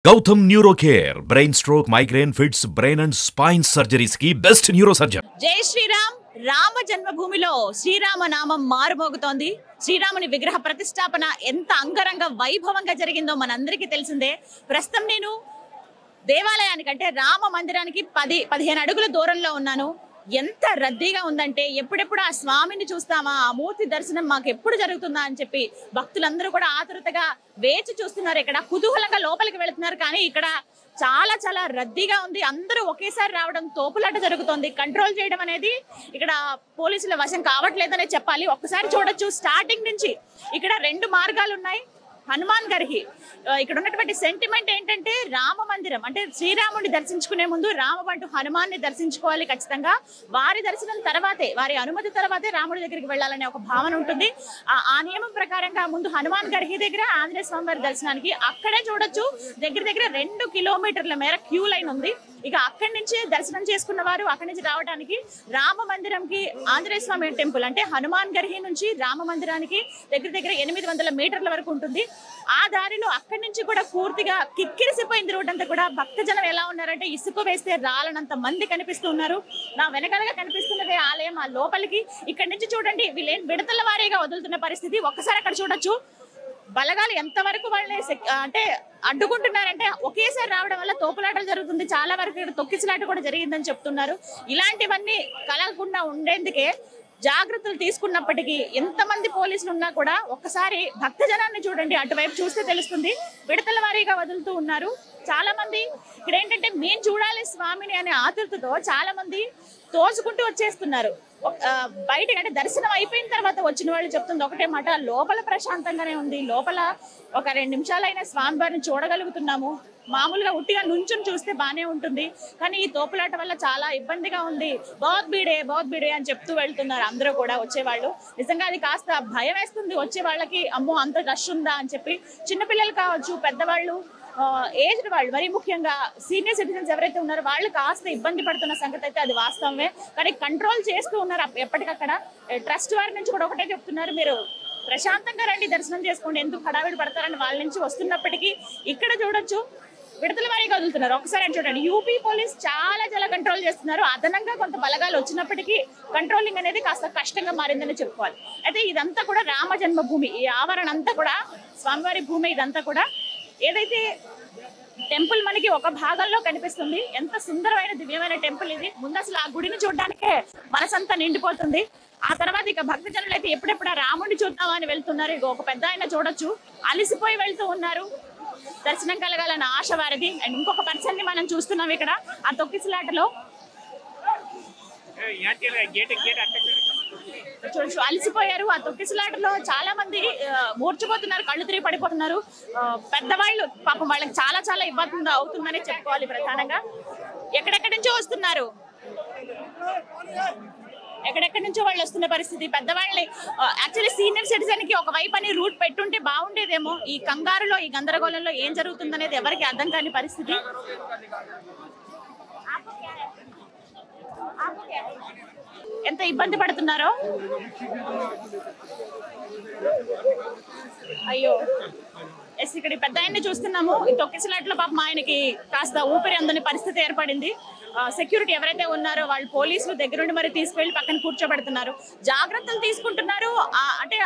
Gautam Neurocare, brain stroke, migraine, fits, brain and spine surgeries की best neurosurgeon. జై శ్రీరామ్. రామ జన్మభూమిలో శ్రీరామ నామం మారుమోగుతోంది. శ్రీరాముని విగ్రహ ప్రతిష్టాపన ఎంత అంగరంగ వైభవంగా జరిగిందో మనందరికీ తెలిసిందే. ప్రస్తుతం నేను దేవాలయానికంటే రామ మందిరానికి 10-15 అడుగుల దూరంలో ఉన్నాను. ఎంత రద్దీగా ఉందంటే ఎప్పుడెప్పుడు ఆ స్వామిని చూస్తామా, ఆ మూర్తి దర్శనం మాకు ఎప్పుడు జరుగుతుందా అని చెప్పి భక్తులందరూ కూడా ఆతృతగా వేచి చూస్తున్నారు. ఇక్కడ కుతూహలంగా లోపలికి వెళుతున్నారు. కానీ ఇక్కడ చాలా చాలా రద్దీగా ఉంది. అందరూ ఒకేసారి రావడం, తోపులాట జరుగుతోంది. కంట్రోల్ చేయడం అనేది ఇక్కడ పోలీసుల వశం కావట్లేదనే చెప్పాలి. ఒక్కసారి చూడొచ్చు, స్టార్టింగ్ నుంచి ఇక్కడ 2 మార్గాలు ఉన్నాయి. హనుమాన్ గారికి ఇక్కడ ఉన్నటువంటి సెంటిమెంట్ ఏంటంటే, రామ మందిరం అంటే శ్రీరాముడిని దర్శించుకునే ముందు రామబంటు హనుమాన్ని దర్శించుకోవాలి ఖచ్చితంగా. వారి దర్శనం తర్వాతే, వారి అనుమతి తర్వాతే రాముడి దగ్గరికి వెళ్ళాలనే ఒక భావన ఉంటుంది. ఆ నియమం ప్రకారంగా ముందు హనుమాన్ గారికి దగ్గర ఆంజనేయ స్వామి వారి దర్శనానికి అక్కడే చూడొచ్చు. దగ్గర దగ్గర 2 కిలోమీటర్ల మేర క్యూ లైన్ ఉంది. ఇక అక్కడి నుంచి దర్శనం చేసుకున్న వారు అక్కడి నుంచి రావడానికి రామ మందిరంకి, ఆంజనేయ స్వామి టెంపుల్ అంటే హనుమాన్ గర్హి నుంచి రామ మందిరానికి దగ్గర దగ్గర 800 మీటర్ల వరకు ఉంటుంది. ఆ దారిలో అక్కడి నుంచి కూడా పూర్తిగా కిక్కిరిసిపోయింది రోడ్ అంతా కూడా. భక్తజనం ఎలా ఉన్నారంటే ఇసుక వేస్తే రాలనంత మంది కనిపిస్తూ ఉన్నారు. నా వెనకాలగా కనిపిస్తున్నదే ఆలయం. ఆ లోపలికి ఇక్కడి నుంచి చూడండి, వీళ్ళేం విడతల వారీగా వదులుతున్న పరిస్థితి. ఒక్కసారి అక్కడ చూడొచ్చు, బలగాలు ఎంతవరకు వాళ్ళని అంటే అడ్డుకుంటున్నారంటే ఒకేసారి రావడం వల్ల తోపులాటలు జరుగుతుంది. చాలా వరకు ఇక్కడ తొక్కిసలాట కూడా జరిగిందని చెప్తున్నారు. ఇలాంటివన్నీ కలగకుండా ఉండేందుకే జాగ్రత్తలు తీసుకున్నప్పటికీ ఎంతమంది పోలీసులు ఉన్నా కూడా ఒక్కసారి భక్తజనాన్ని చూడండి, అటువైపు చూస్తే తెలుస్తుంది. విడతల వారీగా వదులుతూ ఉన్నారు. చాలా మంది ఇక్కడ ఏంటంటే మేము చూడాలి స్వామిని అనే ఆతృతతో చాలా మంది తోసుకుంటూ వచ్చేస్తున్నారు. బయట అంటే దర్శనం అయిపోయిన తర్వాత వచ్చిన వాళ్ళు చెప్తుంది ఒకటే మాట, లోపల ప్రశాంతంగానే ఉంది, లోపల ఒక 2 నిమిషాలైనా స్వామివారిని చూడగలుగుతున్నాము. మామూలుగా ఉట్టిగా నుంచుని చూస్తే బానే ఉంటుంది, కానీ ఈ తోపులాట వల్ల చాలా ఇబ్బందిగా ఉంది. బహుత్ బీడే అని చెప్తూ వెళ్తున్నారు అందరూ కూడా వచ్చేవాళ్ళు. నిజంగా అది కాస్త భయం వేస్తుంది వచ్చే వాళ్ళకి. అమ్మో అంత రష్ ఉందా అని చెప్పి. చిన్నపిల్లలు కావచ్చు, పెద్దవాళ్ళు, ఏజ్డ్ వాళ్ళు, మరీ ముఖ్యంగా సీనియర్ సిటిజన్స్ ఎవరైతే ఉన్నారో వాళ్ళు కాస్త ఇబ్బంది పడుతున్న సంగతి అయితే అది వాస్తవమే. కానీ కంట్రోల్ చేస్తూ ఉన్నారు ఎప్పటికక్కడ. ట్రస్ట్ వారి నుంచి కూడా ఒకటే చెప్తున్నారు, మీరు ప్రశాంతంగా రండి, దర్శనం చేసుకోండి, ఎందుకు హడావిడి పడతారని వాళ్ళ నుంచి వస్తున్నప్పటికీ ఇక్కడ చూడొచ్చు విడతల వారీగా వదులుతున్నారు. ఒకసారి అని చూడండి, యూపీ పోలీస్ చాలా చాలా కంట్రోల్ చేస్తున్నారు. అదనంగా కొంత బలగాలు వచ్చినప్పటికీ కంట్రోలింగ్ అనేది కాస్త కష్టంగా మారిందని చెప్పుకోవాలి. అయితే ఇదంతా కూడా రామ జన్మభూమి, ఈ ఆవరణ అంతా కూడా స్వామివారి భూమి. ఇదంతా కూడా ఏదైతే టెంపుల్ మనకి ఒక భాగంలో కనిపిస్తుంది. ఎంత సుందరమైన దివ్యమైన టెంపుల్ ఇది. ముందు అసలు ఆ గుడిని చూడడానికే మనసంతా నిండిపోతుంది. ఆ తర్వాత ఇక భక్తజనులు అయితే ఎప్పుడెప్పుడు రాముడిని చూద్దామా అని వెళ్తున్నారు. ఇక ఒక పెద్ద ఆయన చూడొచ్చు, అలిసిపోయి వెళ్తూ ఉన్నారు. దర్శనం కలగాలన్న ఆశ వారిది. అండ్ ఇంకొక పర్సన్ ని మనం చూస్తున్నాం ఇక్కడ ఆ తొక్కిసలాటలో. చూడొచ్చు, అలసిపోయారు. ఆ తొక్కిసలాటలో చాలా మంది మూర్చిపోతున్నారు, కళ్ళు తిరిగి పడిపోతున్నారు. పెద్దవాళ్ళు పాపం వాళ్ళకి చాలా చాలా ఇబ్బంది అవుతుందనే చెప్పుకోవాలి. ప్రధానంగా ఎక్కడెక్కడి నుంచో వస్తున్నారు, ఎక్కడెక్కడి నుంచో వాళ్ళు వస్తున్న పరిస్థితి. పెద్దవాళ్ళని యాక్చువల్లీ సీనియర్ సిటిజన్ కి ఒక వైపు అని రూట్ పెట్టుంటే బాగుండేదేమో. ఈ కంగారులో, ఈ గందరగోళంలో ఏం జరుగుతుందనేది ఎవరికి అర్థం కాని పరిస్థితి. ఎంత ఇబ్బంది పడుతున్నారో. అయ్యో ఎస్, ఇక్కడ పెద్ద ఆయన్ని చూస్తున్నాము. ఈ తొక్కిసలాట్లో పాపం ఆయనకి కాస్త ఊపిరి అందని పరిస్థితి ఏర్పడింది. సెక్యూరిటీ ఎవరైతే ఉన్నారో వాళ్ళు పోలీసులు దగ్గరుండి మరి తీసుకెళ్లి పక్కన కూర్చోబెడుతున్నారు. జాగ్రత్తలు తీసుకుంటున్నారు. అంటే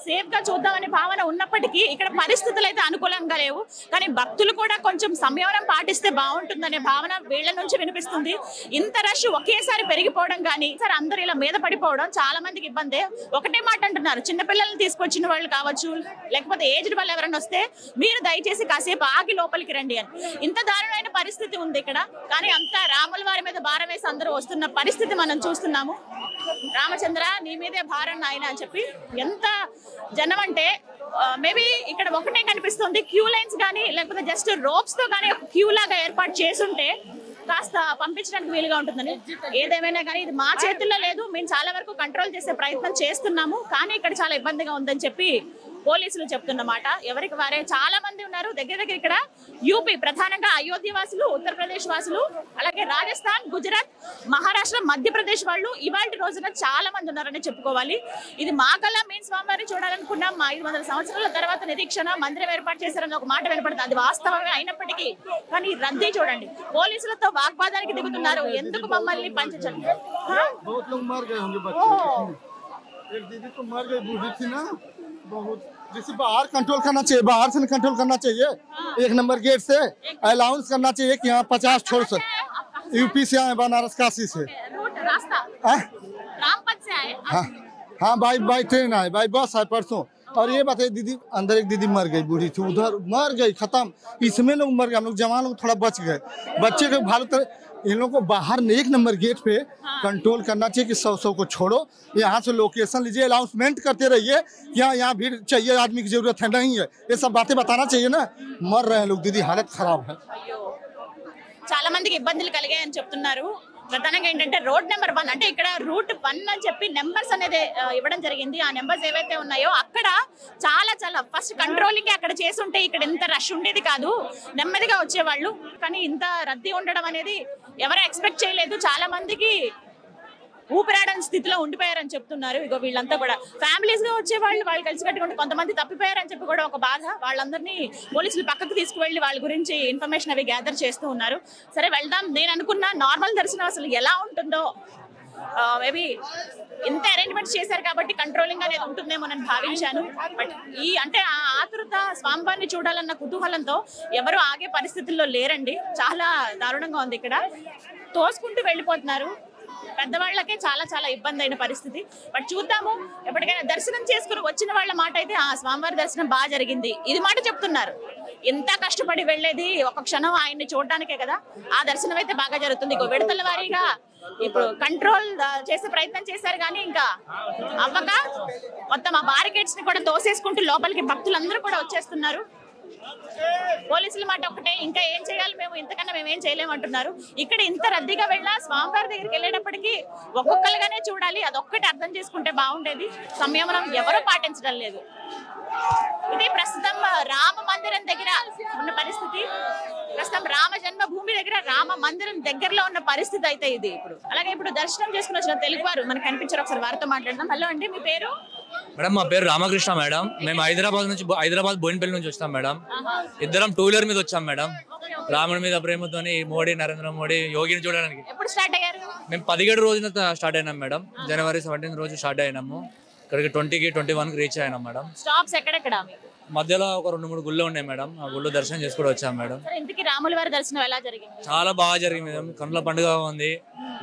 సేఫ్ గా చూద్దామనే భావన ఉన్నప్పటికీ ఇక్కడ పరిస్థితులు అయితే అనుకూలంగా లేవు. కానీ భక్తులు కూడా కొంచెం సంయమనం పాటిస్తే బాగుంటుందనే భావన వీళ్ళ నుంచి వినిపిస్తుంది. ఇంత రష్ ఒకేసారి పెరిగిపోవడం కానీ సార్ అందరు ఇలా మీద పడిపోవడం చాలా మందికి ఇబ్బందే. ఒకటే మాట అంటున్నారు, చిన్నపిల్లల్ని తీసుకొచ్చిన వాళ్ళు కావచ్చు, లేకపోతే ఏజ్డ్ వాళ్ళు ఎవరైనా వస్తే మీరు దయచేసి కాసేపు ఆగి లోపలికి రండి అని. ఇంత దారుణమైన పరిస్థితి ఉంది ఇక్కడ. కానీ అంతా రాముల వారి మీద భారం వేసి అందరూ వస్తున్న పరిస్థితి మనం చూస్తున్నాము. రామచంద్ర నీ మీదే భారం నాయన అని చెప్పి ఎంత జనం అంటే మేబీ ఇక్కడ ఒకటే కనిపిస్తుంది, క్యూ లైన్స్ కానీ లేకపోతే జస్ట్ రోప్స్ తో కానీ ఒక క్యూ లాగా ఏర్పాటు చేసుంటే కాస్త పంపించడానికి వీలుగా ఉంటుందని. ఏదేమైనా కానీ ఇది మా చేతుల్లో లేదు. మేము చాలా వరకు కంట్రోల్ చేసే ప్రయత్నం చేస్తున్నాము. కానీ ఇక్కడ చాలా ఇబ్బందిగా ఉందని చెప్పి పోలీసులు చెప్తున్నమాట. ఎవరికి వారే చాలా మంది ఉన్నారు. దగ్గర దగ్గర ఇక్కడ యూపీ, ప్రధానంగా అయోధ్య వాసులు, ఉత్తరప్రదేశ్ వాసులు, అలాగే రాజస్థాన్, గుజరాత్, మహారాష్ట్ర, మధ్యప్రదేశ్ వాళ్ళు ఇవాళ రోజున చాలా మంది ఉన్నారని చెప్పుకోవాలి. ఇది మాకల్లా మెయిన్ స్వామివారిని చూడాలనుకున్నాం. 500 సంవత్సరాల తర్వాత నిరీక్షణ మందిరం ఏర్పాటు చేశారని ఒక మాట వినపడుతుంది. అది వాస్తవమే అయినప్పటికీ కానీ రద్దీ చూడండి. పోలీసులతో వాగ్వాదానికి దిగుతున్నారు. ఎందుకు మమ్మల్ని పంచండి. एक दीदी तो मर गई, बूढ़ी थी ना बहुत, जिसे बाहर कंट्रोल करना चाहिए, बाहर से कंट्रोल करना चाहिए। एक नंबर गेट से अलाउंस करना चाहिए कि यहाँ 50 छोड़ से यूपी से आए, बनारस काशी से रास्ता रामपथ से आए। हाँ हाँ, बाई ट्रेन आए, बाई बस आए परसों। और ये बताइए दीदी, अंदर एक दीदी मर गई, बूढ़ी थी, उधर मर गई, खत्म। इसमें लोग मर गए, हम लोग जवान लोग थोड़ा बच गए। बच्चे के भालू इन लोगों को बाहर 1 नंबर गेट पे कंट्रोल करना चाहिए कि 100 को छोड़ो, यहाँ से लोकेशन लीजिए, अनाउंसमेंट करते रहिए कि यहाँ भीड़ चाहिए, आदमी की जरूरत है, नहीं है, ये सब बातें बताना चाहिए ना। मर रहे हैं लोग दीदी, हालत खराब है। చాలా మందికి ఇబ్బందులు కలిగాయని చెప్తున్నారు. ప్రధానంగా ఏంటంటే రోడ్ నెంబర్ 1 అంటే ఇక్కడ రూట్ 1 అని చెప్పి నెంబర్స్ అనేది ఇవ్వడం జరిగింది. ఆ నెంబర్స్ ఏవైతే ఉన్నాయో అక్కడ చాలా ఫస్ట్ కంట్రోలింగ్ అక్కడ చేసుంటే ఇక్కడ ఇంత రష్ ఉండేది కాదు, నెమ్మదిగా వచ్చేవాళ్ళు. కానీ ఇంత రద్దీ ఉండడం అనేది ఎవరు ఎక్స్పెక్ట్ చేయలేదు. చాలా మందికి ఊపిరాడని స్థితిలో ఉండిపోయారని చెప్తున్నారు. ఇగో వీళ్ళంతా కూడా ఫ్యామిలీస్ గా వచ్చేవాళ్ళు, వాళ్ళు కలిసి కట్టుకుంటే కొంతమంది తప్పిపోయారని చెప్పి కూడా ఒక బాధ. వాళ్ళందరినీ పోలీసులు పక్కకు తీసుకువెళ్ళి వాళ్ళ గురించి ఇన్ఫర్మేషన్ అవి గ్యాదర్ చేస్తూ ఉన్నారు. సరే వెళ్దాం. నేను అనుకున్న నార్మల్ దర్శనం అసలు ఎలా ఉంటుందో, మేబీ ఇంత అరేంజ్మెంట్స్ చేశారు కాబట్టి కంట్రోలింగ్ అనేది ఉంటుందేమో నేను భావించాను. బట్ ఈ అంటే ఆ ఆతృత, స్వామివారిని చూడాలన్న కుతూహలంతో ఎవరు ఆగే పరిస్థితుల్లో లేరండి. చాలా దారుణంగా ఉంది. ఇక్కడ తోసుకుంటూ వెళ్ళిపోతున్నారు. పెద్దవాళ్ళకే చాలా ఇబ్బంది అయిన పరిస్థితి. బట్ చూద్దాము. ఎప్పటికైనా దర్శనం చేసుకుని వచ్చిన వాళ్ళ మాట అయితే ఆ స్వామివారి దర్శనం బాగా జరిగింది, ఇది మాట చెప్తున్నారు. ఎంత కష్టపడి వెళ్ళేది ఒక క్షణం ఆయన్ని చూడటానికే కదా. ఆ దర్శనం అయితే బాగా జరుగుతుంది. ఇంకో విడతల వారీగా ఇప్పుడు కంట్రోల్ చేసే ప్రయత్నం చేశారు కానీ ఇంకా అవ్వక మొత్తం ఆ బారికేడ్స్ ని కూడా తోసేసుకుంటూ లోపలికి భక్తులందరూ కూడా వచ్చేస్తున్నారు. పోలీసుల మాట ఒకటే, ఇంకా ఏం చేయాలి మేము, ఇంతకన్నా మేము ఏం చేయలేమంటున్నారు. ఇక్కడ ఇంత రద్దీగా వెళ్ళా స్వామివారి దగ్గరికి వెళ్ళేటప్పటికి ఒక్కొక్కరుగానే చూడాలి, అదొక్కటి అర్థం చేసుకుంటే బాగుండేది. సంయమనం ఎవరూ పాటించడం లేదు. ఇది ప్రస్తుతం రామ మందిరం దగ్గర ఉన్న పరిస్థితి. ప్రస్తుతం రామ జన్మభూమి దగ్గర రామ మందిరం దగ్గరలో ఉన్న పరిస్థితి అయితే ఇది ఇప్పుడు. అలాగే ఇప్పుడు దర్శనం చేసుకుని వచ్చిన తెలుగు వారు మనకు కనిపించారు. ఒకసారి వారితో మాట్లాడదాం. హలో అండి, మీ పేరు? మేడం మా పేరు రామకృష్ణ మేడం. మేము హైదరాబాద్ బోయినపల్లి నుంచి వచ్చాం మేడం. ఇద్దరం 2 వీలర్ మీద వచ్చాం మేడం. రాముడి మీద ప్రేమతోని మోడీ, నరేంద్ర మోడీ, యోగిని చూడడానికి. ఎప్పుడు స్టార్ట్ అయ్యారు? మేము 17 రోజున స్టార్ట్ అయినాం మేడం. జనవరి 17 రోజు స్టార్ట్ అయినాము. ఇక్కడికి 20కి 21కి రీచ్ అయినాం మేడం. స్టాప్స్ ఎక్కడెక్కడ? మధ్యలో ఒక 2-3 గుళ్ళు ఉన్నాయి మేడం. ఆ గుళ్ళు దర్శనం చేసుకుని వచ్చాం మేడం. ఇంతకీ రాముల వారి దర్శనం ఎలా జరిగింది? చాలా బాగా జరిగింది మేడం. కన్నుల పండుగ ఉంది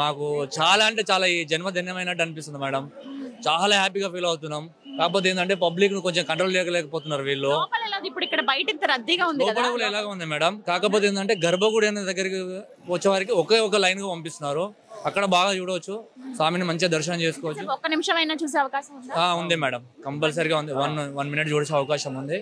మాకు. చాలా అంటే చాలా ఈ జన్మదినమైనట్టు అనిపిస్తుంది మేడం. చాలా హ్యాపీగా ఫీల్ అవుతున్నాం. కాకపోతే ఏంటంటే పబ్లిక్ ను కొంచెం కంట్రోల్ చేయలేకపోతున్నారు వీళ్ళు. ఇప్పుడు ఇక్కడ బయట ఇంత రద్దీగా ఉంది కదా, లోపల ఎలాగా ఉంది మేడం. కాకపోతే ఏంటంటే గర్భగుడి అనే దగ్గరికి వచ్చే వారికి ఒక లైన్ గా పంపిస్తున్నారు. అక్కడ బాగా చూడవచ్చు, స్వామిని మంచిగా దర్శనం చేసుకోవచ్చు. ఒక్క నిమిషం అయినా చూసే అవకాశం ఉందా? ఉంది మేడం, కంపల్సరీగా ఉంది. 1 మినిట్ చూసే అవకాశం ఉంది.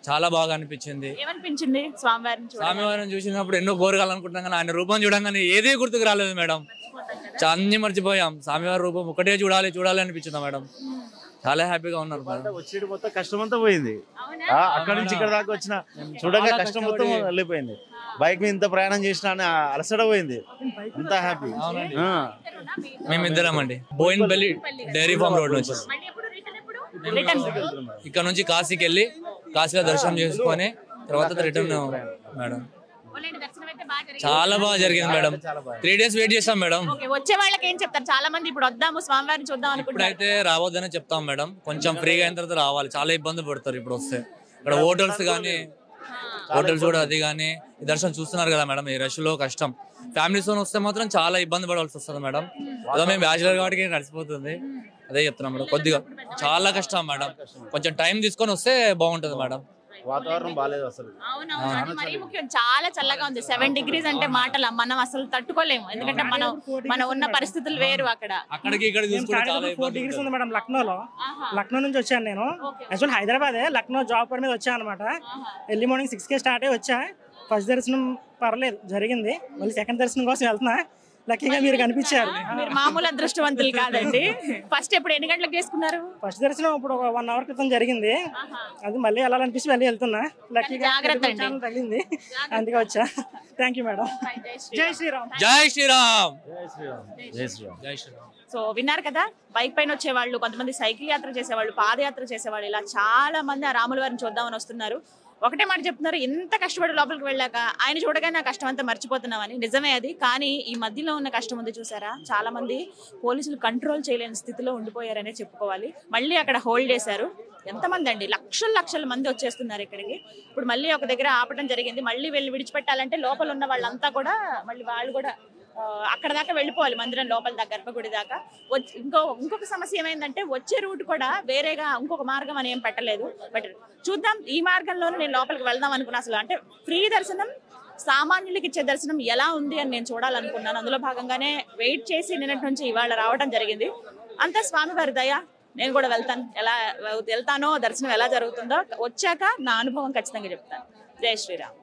చాలా బాగా అనిపించింది. ఏమనిపించింది స్వామివారిని చూసినప్పుడు? ఎన్నో కోరగాలనుకుంటున్నాం కానీ ఆయన రూపం చూడంగానే ఏదే గుర్తుకు రాలేదు మేడం. అన్ని మర్చిపోయాం. స్వామివారి రూపం ఒకటే చూడాలి అనిపించింది మేడం. చాలా హ్యాపీగా ఉన్నారు మేడం. వచ్చేది మొత్తం కష్టం అంతా పోయింది. అక్కడ నుంచి ఇక్కడ దాకా వచ్చిన చూడగా కష్టం మొత్తం వెళ్ళిపోయింది. బైక్ మీద ఇంత ప్రయాణం చేసిన అలసట పోయింది. అంత హ్యాపీ. మేమిద్దరం అండి బోయినపల్లి డైరీ ఫార్మ్ రోడ్ నుంచి. ఇక్కడ నుంచి కాశీకి వెళ్ళి కాశీలో దర్శనం చేసుకొని తర్వాత రిటర్న్ మేడం. చాలా బాగా జరిగింది మేడం. 3 days వెయిట్ చేస్తాం మేడం. వచ్చే వాళ్ళకి ఏం చెప్తారు? చాలా మంది ఇప్పుడు వద్దాము స్వామివారిని చూద్దాం అనుకుంటున్నారు. ఇప్పుడైతే రావద్దని చెప్తాం మేడం. కొంచెం ఫ్రీగా అయిన తర్వాత రావాలి. చాలా ఇబ్బంది పడతారు ఇప్పుడు వస్తే. ఇక్కడ హోటల్స్ కూడా అది కానీ దర్శనం చూస్తున్నారు కదా మేడం. ఈ రష్ లో కష్టం. ఫ్యామిలీస్ తో వస్తే మాత్రం చాలా ఇబ్బంది పడాల్సి వస్తుంది మేడం. అదో మేము బ్యాచులర్ కాబట్టి నడిచిపోతుంది. అదే చెప్తున్నాం మేడం. కొద్దిగా చాలా కష్టం మేడం. కొంచెం టైం తీసుకొని వస్తే బాగుంటుంది మేడం. వాతావరణం బాగాలేదు అసలు. మరీ ముఖ్యం, చాలా చల్లగా ఉంది. 7 degrees అంటే మాటల మనం అసలు తట్టుకోలేము. ఎందుకంటే మనం ఉన్న పరిస్థితులు వేరు. అక్కడికి ఇక్కడ 4 degrees ఉంది మేడం. లక్నో నుంచి వచ్చాను నేను. యాక్చువల్ హైదరాబాదే, లక్నో జాబ్ పని మీద వచ్చాను అనమాట. ఎర్లీ మార్నింగ్ 6కే స్టార్ట్ అయ్యి వచ్చా. ఫస్ట్ దర్శనం పర్లేదు జరిగింది. మళ్ళీ సెకండ్ దర్శనం కోసం వెళ్తున్నా. లక్కీగా మీరు కనిపించారు. మీరు మామూలు అదృష్టవంతులు కాదండి. ఫస్ట్ ఎప్పుడు ఎన్ని గంటలకు చేసుకున్నారు? ఫస్ట్ దర్శనం ఇప్పుడు ఒక 1 అవర్ క్రితం జరిగింది. అది మళ్ళీ వెళ్ళాలనిపిస్తే మళ్ళీ వెళ్తున్నా. లక్కీగా జాగ్రత్త అండి. ఛానల్ తగిలింది, అందుకే వచ్చా. Thank you madam. జై శ్రీరామ్. జై శ్రీరామ్. జై శ్రీరామ్. జై శ్రీరామ్. సో విన్నారు కదా, బైక్ పైన వచ్చేవాళ్ళు, కొంతమంది సైకిల్ యాత్ర చేసేవాళ్ళు, పాదయాత్ర చేసేవాళ్ళు, ఇలా చాలా మంది ఆ రాముల వారిని చూద్దామని వస్తున్నారు. ఒకటే మాట చెప్తున్నారు, ఎంత కష్టపడి లోపలికి వెళ్ళాక ఆయన చూడగానే ఆ కష్టం అంతా మర్చిపోతున్నామని. నిజమే అది. కానీ ఈ మధ్యలో ఉన్న కష్టం ఉంది చూసారా, చాలా మంది పోలీసులు కంట్రోల్ చేయలేని స్థితిలో ఉండిపోయారనే చెప్పుకోవాలి. మళ్ళీ అక్కడ హోల్డ్ చేశారు. ఎంతమంది అండి, లక్షల మంది వచ్చేస్తున్నారు ఇక్కడికి. ఇప్పుడు మళ్ళీ ఒక దగ్గర ఆపడం జరిగింది. మళ్ళీ వెళ్ళి విడిచిపెట్టాలంటే లోపల ఉన్న వాళ్ళంతా కూడా మళ్ళీ వాళ్ళు కూడా అక్కడ దాకా వెళ్ళిపోవాలి, మందిరం లోపల దాకా, గర్భగుడి దాకా. ఇంకొక సమస్య ఏమైందంటే వచ్చే రూట్ కూడా వేరేగా ఇంకొక మార్గం అని ఏం పెట్టలేదు. బట్ చూద్దాం, ఈ మార్గంలోనే నేను లోపలికి వెళ్దాం అనుకున్నా. అసలు అంటే ఫ్రీ దర్శనం, సామాన్యులకి ఇచ్చే దర్శనం ఎలా ఉంది అని నేను చూడాలనుకున్నాను. అందులో భాగంగానే వెయిట్ చేసి నిన్నటి నుంచి ఇవాళ రావడం జరిగింది. అంతా స్వామివారి దయ. నేను కూడా వెళ్తాను, ఎలా వెళ్తానో, దర్శనం ఎలా జరుగుతుందో వచ్చాక నా అనుభవం ఖచ్చితంగా చెప్తాను. జై శ్రీరామ్.